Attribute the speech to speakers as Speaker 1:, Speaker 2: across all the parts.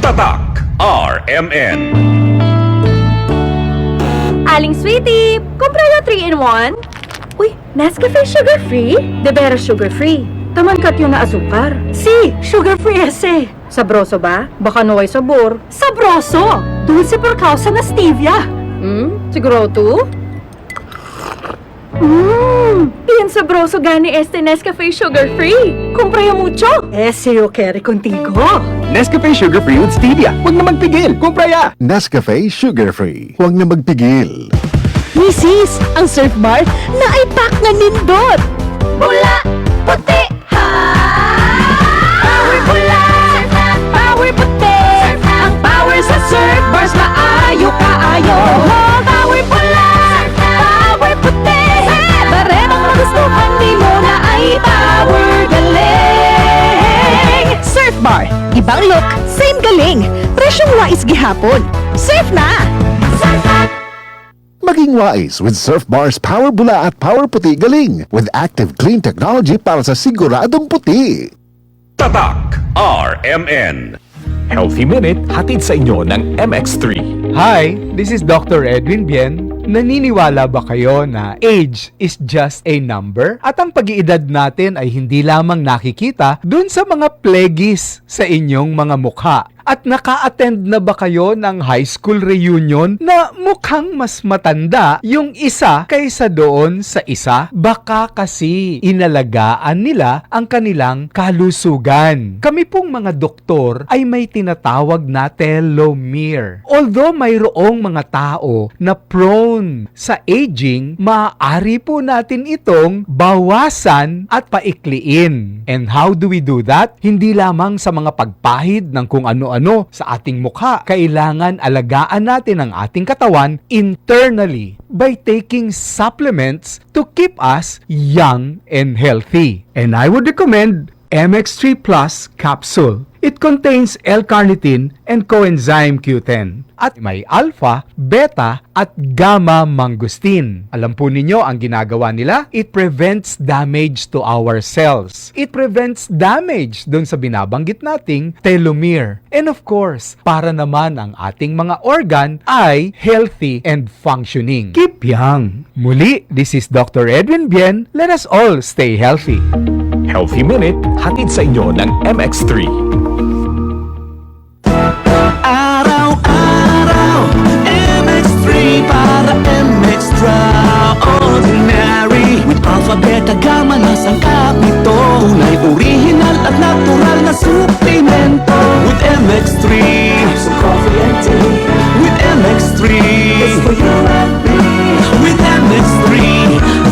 Speaker 1: Tatak RMN.
Speaker 2: Aling Sweetie, kumpra na 3-in-1? Uy, Nescafe sugar-free? De veras sugar-free. Taman yung na asukar. Si, sugar-free ese. Sabroso ba? Baka naway sabor. Sabroso! Dulce por causa na stevia. Siguro to? Bien sabroso gani este Nescafe sugar-free. Compraya mucho. Ese yo quiere contigo.
Speaker 3: Nescafe Sugar Free with Stevia. Huwag na magpigil. Kumpraya!
Speaker 4: Nescafe Sugar Free. Huwag na magpigil.
Speaker 5: Misis, ang Surf Bar na ay pack nga nindot.
Speaker 2: Bula, puti, ha! Power bula, power puti. Ang power sa Surf Bars, maayo kaayo. Power bula, power puti. Baremang magustuhan ni mo na ay power galing.
Speaker 5: Surf Bar, ibang look, same galing. Presyong wais gihapon. Surf na!
Speaker 4: Maging wise with Surf Bar's Power Bula at Power Puti Galing with active clean technology para sa siguradong puti.
Speaker 1: Tatak RMN.
Speaker 3: Healthy Minute hatid sa inyo ng MX3.
Speaker 6: Hi, this is Dr. Edwin Bien. Naniniwala ba kayo na age is just a number? At ang pag-iedad natin ay hindi lamang nakikita dun sa mga plegis sa inyong mga mukha. At naka-attend na ba kayo ng high school reunion na mukhang mas matanda yung isa kaysa doon sa isa? Baka kasi inalagaan nila ang kanilang kalusugan. Kami pong mga doktor ay may tinatawag na telomere. Although mayroong mga tao na prone sa aging, maaari po natin itong bawasan at paikliin. And how do we do that? Hindi lamang sa mga pagpahid ng kung ano-ano sa ating mukha. Kailangan alagaan natin ang ating katawan internally by taking supplements to keep us young and healthy. And I would recommend MX3 Plus Capsule. It contains L-carnitine and coenzyme Q10 at may alpha, beta at gamma mangosteen. Alam po ninyo ang ginagawa nila? It prevents damage to our cells. It prevents damage dun sa binabanggit nating telomere. And of course, para naman ang ating mga organ ay healthy and functioning. Keep young. Muli, this is Dr. Edwin Bien. Let us all stay healthy.
Speaker 3: Healthy Minute hatid sa inyo ng MX3.
Speaker 7: Araw-araw MX3 para extraordinary with alpha, beta, gamma na sangkap nito. Tunay, original at natural na suplemento with MX3. So coffee and tea with MX3. It's for you and me with MX3.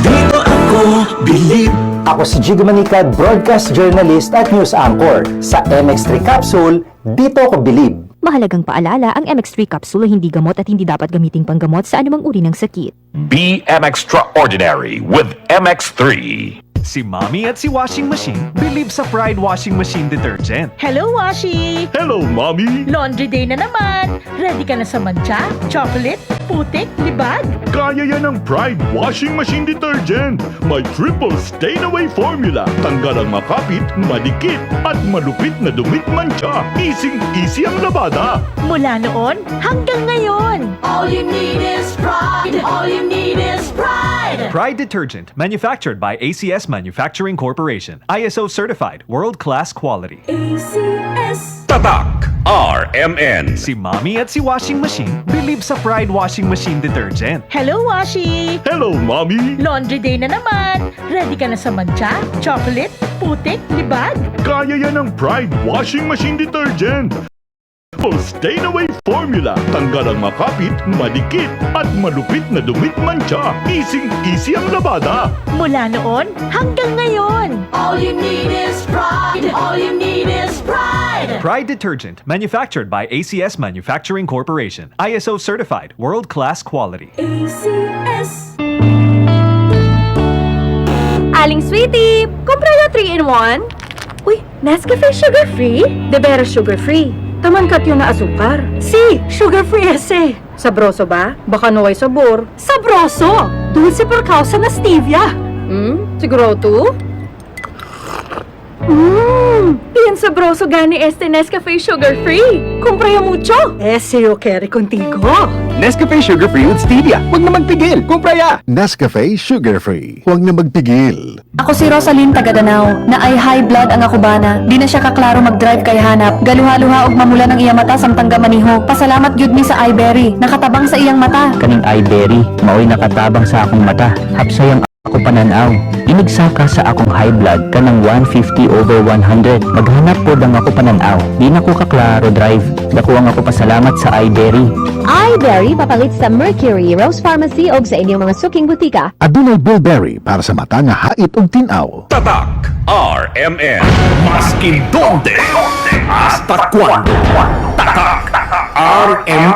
Speaker 7: Dito ako believe.
Speaker 8: Ako si Gigo Manicad, broadcast journalist at news anchor. Sa MX3 Capsule, dito ako believe.
Speaker 5: Mahalagang paalala, ang MX3 capsule ay hindi gamot at hindi dapat gamiting panggamot sa anumang uri ng sakit.
Speaker 1: Be extraordinary with MX3.
Speaker 9: Si Mommy at si Washing Machine believe sa Pride Washing Machine Detergent.
Speaker 10: Hello, Washi!
Speaker 1: Hello, Mommy!
Speaker 10: Laundry day na naman! Ready ka na sa mancha, chocolate, putik, libag?
Speaker 1: Kaya yan ang Pride Washing Machine Detergent. May triple stain-away formula. Tanggal ang makapit, madikit, at malupit na dumit mancha. Easy ang labada.
Speaker 10: Mula noon hanggang ngayon. All you need is pride. All you need is pride.
Speaker 9: Pride Detergent, manufactured by ACS Manufacturing Corporation. ISO certified, world-class quality.
Speaker 10: ACS.
Speaker 1: Tatak RMN.
Speaker 9: Si Mommy at si Washing Machine believe sa Pride Washing Machine Detergent.
Speaker 10: Hello, Washi!
Speaker 1: Hello, Mommy!
Speaker 10: Laundry day na naman. Ready ka na sa mancha, chocolate, putik, libag?
Speaker 1: Kaya yan ang Pride Washing Machine Detergent. Triple stain-away formula. Tanggal ang makapit, madikit, at malupit na dumit mancha. Easy ang labada.
Speaker 10: Mula noon hanggang ngayon. All you need is pride. All you need is pride.
Speaker 9: Pride Detergent, manufactured by ACS Manufacturing Corporation. ISO certified, world-class quality.
Speaker 10: ACS.
Speaker 2: Aling Sweetie, kumpra na 3-in-1? Uy, Nescafe sugar-free? De veras sugar-free. Taman yung na asukar. Si, sugar-free ese. Sabroso ba? Baka naway sabor. Sabroso! Dulce por causa na stevia. Siguro to? Bien sabroso gani este Nescafe Sugar Free. Compraya mucho. Ese yo quiero contigo.
Speaker 3: Nescafe Sugar Free with Stevia. Huwag na magpigil. Kumpra ya!
Speaker 4: Nescafe Sugar Free. Huwag na magpigil.
Speaker 11: Ako si Rosaline Tagadanaw, na ay high blood ang ako bana. Di na siya kaklaro mag-drive kay hanap. Galuha-luha og mamula ng iyang mata samtang gamaniho. Pasalamat gyud mi sa iBerry, nakatabang sa iyang mata.
Speaker 8: Kaning iBerry, maoy nakatabang sa akong mata. Hapsayang ako pananaw. Inigsaka sa akong high blood kanang 150/100. Maghanap po lang ako pananaw. Di na ko kaklaro drive. Dako ang ako pasalamat sa iBerry.
Speaker 10: iBerry papalit sa Mercury, Rose Pharmacy o sa inyong mga suking butika.
Speaker 4: Adunay Bilberry para sa mata nga hait ug tinaw.
Speaker 1: Tatak RMN. Maskin donde hasta cuando. Tatak RMN.